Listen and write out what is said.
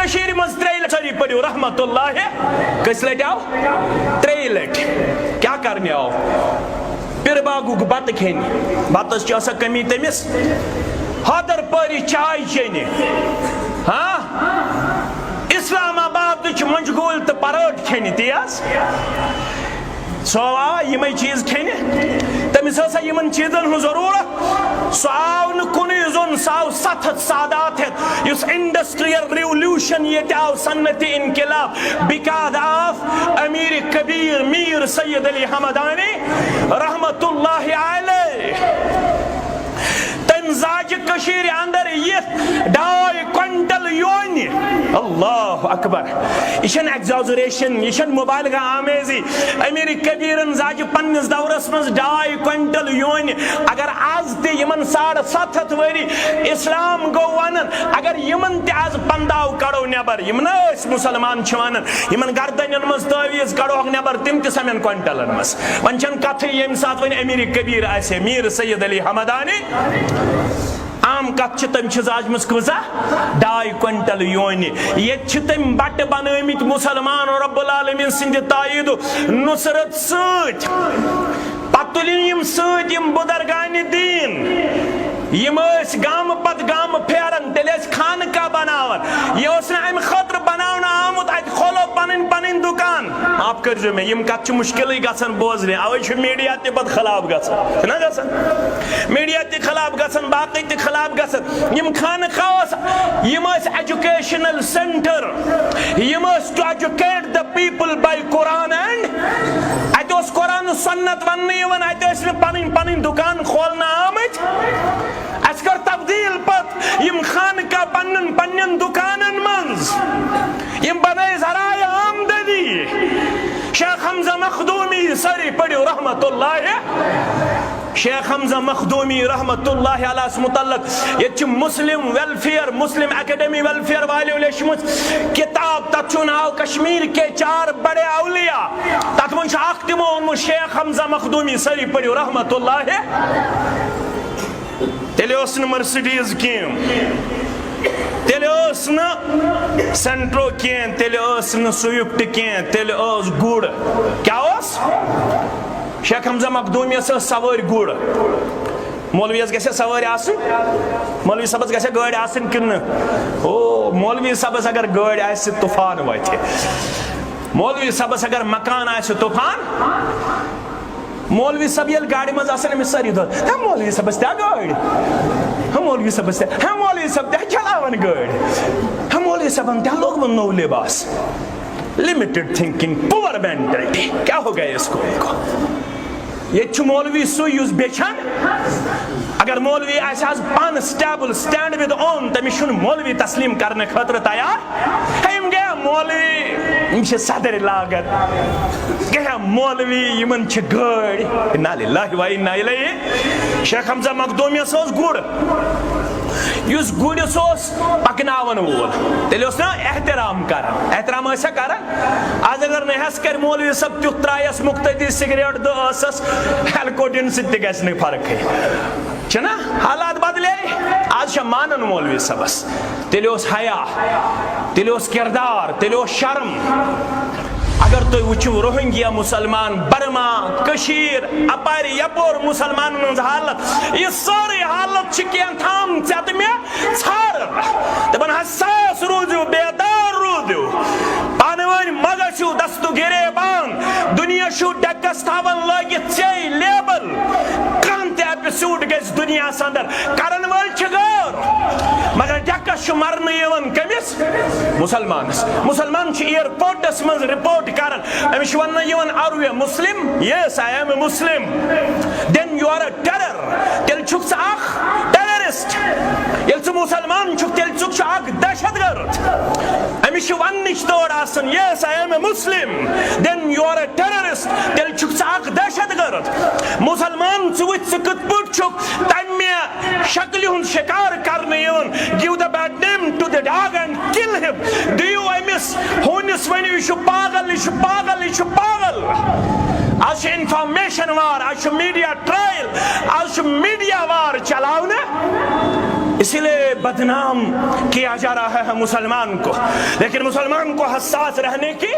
کشیر مز 3 لٹ ساری پڑھو رحمت اللہ کس لٹ آو 3 لٹ کیا کرنے آو پھر باغ بت کھین بتس چھ کمی تمس حدر پری چائے چینی ہاں اسلام آباد منجگول تو پراٹ کھینی تیز سو آ یہ چیز کھینی تمس ہسا یمن چیزن ہن ضرورت سو آو نکن زون سو 7 سادات اس انڈسٹریل ریولوشن یہ آو صنعتی انقلاب بیکاز آف امیر کبیر میر سید علی حمدانی رحمت اللہ علیہ زاج کشیر اندر یہ 2.5 کوئنٹل یونی اللہ اکبر یہ ایگزاجریشن یہ مبالغہ آمیزی امیر کبیرن زاج پنس دورس مز 2.5 کوئنٹل یونی اگر آز تی یمن 750 وری اسلام گو ونن اگر یمن تی آز 15 کڑو نبر یمن اس مسلمان چھوانن یمن گردنن مز تعویز کڑو نبر تم تی سمین کوئنٹلن مز ونچن کتھی یم سات ون امیر کبیر آسے میر سید علی حمدانی عام کت تم آج مز کزا 2.5 کوئنٹل یونی یہ تم بٹ بنمت مسلمان رب العالمین سند تائید نصرت ست پتلیم ست بزرگان دین یم گام پت گام پھیرن تیل خانقاہ بناون یہ اس ام خاطر بناون آمت ات کھولو پنن پنن دکان آپ کرزو میں یم کت مشکل گژھن بوزنے اوے میڈیا تہ پت خلاف گژھن نا گژھن میڈیا تہ خلاف گژھن باقی تہ خلاف گژھن یم خانقاہ یم ایجوکیشنل سینٹر یم to educate the people by Quran and ات قرآن سنت ون ات پنن پنن دکان کھولنا آمت اس کر تبدیل پت یم خانقاہ پنن پنن دکانن منز یم بنائے ذرائع آمدنی شیخ حمزہ مخدومی سری پڑھو رحمت اللہ شیخ حمزہ مخدومی رحمت اللہ علیہ اس متعلق یہ مسلم ویلفیئر مسلم اکیڈمی ویلفیئر والے لشمت کتاب تچون آو کشمیر کے 4 بڑے اولیاء تک منش آختمون شیخ حمزہ مخدومی سری پڑھو رحمت اللہ تیلے اسن مرسیڈیز کیم تیلے اسن سینٹرو کیم تیلے اسن سویفٹ کیم تیلے اس گوڑ کیا اس شیخ حمزہ مخدومی اس سوار گوڑ مولوی اس گیسے سوار آسن مولوی صاحب اس گیسے گاڑ آسن کن او مولوی صاحب اس اگر گاڑ آسے طوفان ہوئے تھے مولوی صاحب اس اگر مکان آسے طوفان مولوی صاحب یل گاڑی مز آسن امس ساری دور ہم مولوی صاحب استیا گاڑی ہم مولوی صاحب استیا ہم مولوی صاحب تیا چلاون گاڑی ہم مولوی صاحب تیا لوگ نو لباس لمیٹڈ تھنکنگ پور مینٹلٹی کیا ہو گیا اس کو یہ مولوی سو یوز بیچن اگر مولوی ایسا پان سٹیبل سٹینڈ ود اون تمہیں مولوی تسلیم کرنے خاطر تیار ہم گیا مولوی ہم صدر لاگت گیا مولوی یمن گاڑی انا للہ و انا الیہ شیخ حمزہ مخدومی سوز گوڑ یس گوڑ سوز پکناون وول تیلے اس نا احترام کرن احترام ایسا کرن آج اگر نحس کر مولوی سب تیت ترائیس مقتدی سگریٹ دو اسس ہیلکوٹین ستی گیس نہیں فرق ہے چھنا حالات بدلے آج شمانن مولوی سبس تیلے اس حیاء تیلے اس کردار تیلے اس شرم اگر تو وچو روہنگیا مسلمان برما کشیر اپاری یپور مسلمان منز حالت یہ ساری حالت چکیاں تھام چیت میں چھار دبن حساس روزو بیدار روزو پانوان مگشو دستو گرے بان دنیا شو ڈکس تھاون لگی چی لیبل کانتے ایپیسوڈ گیس دنیا سندر کرن وال چگار مگر ڈکس شو مرنے یون کمیس مسلمان چی ایئرپورٹس منز رپورٹ کرن امیش ون یون are you a Muslim? Yes, I am a Muslim. Then you are a terror. Tel chuk sa akh terrorist. Yel su Musliman chuk tel chuk sa akh dahshatgard. Amish wan nicht dort asen. Yes, I am a Muslim. Then you are a terrorist. Tel chuk sa akh dahshatgard. Musliman chuit sekut put chuk tamme shakli hun shikar karne yon. Give the bad name to the dog and kill him. Do you amiss honis when you should pagal آج information وار آج media trial آج media وار چلاؤ نا اسی لیے بدنام کیا جا رہا ہے مسلمان کو، لیکن مسلمان کو حساس رہنے کی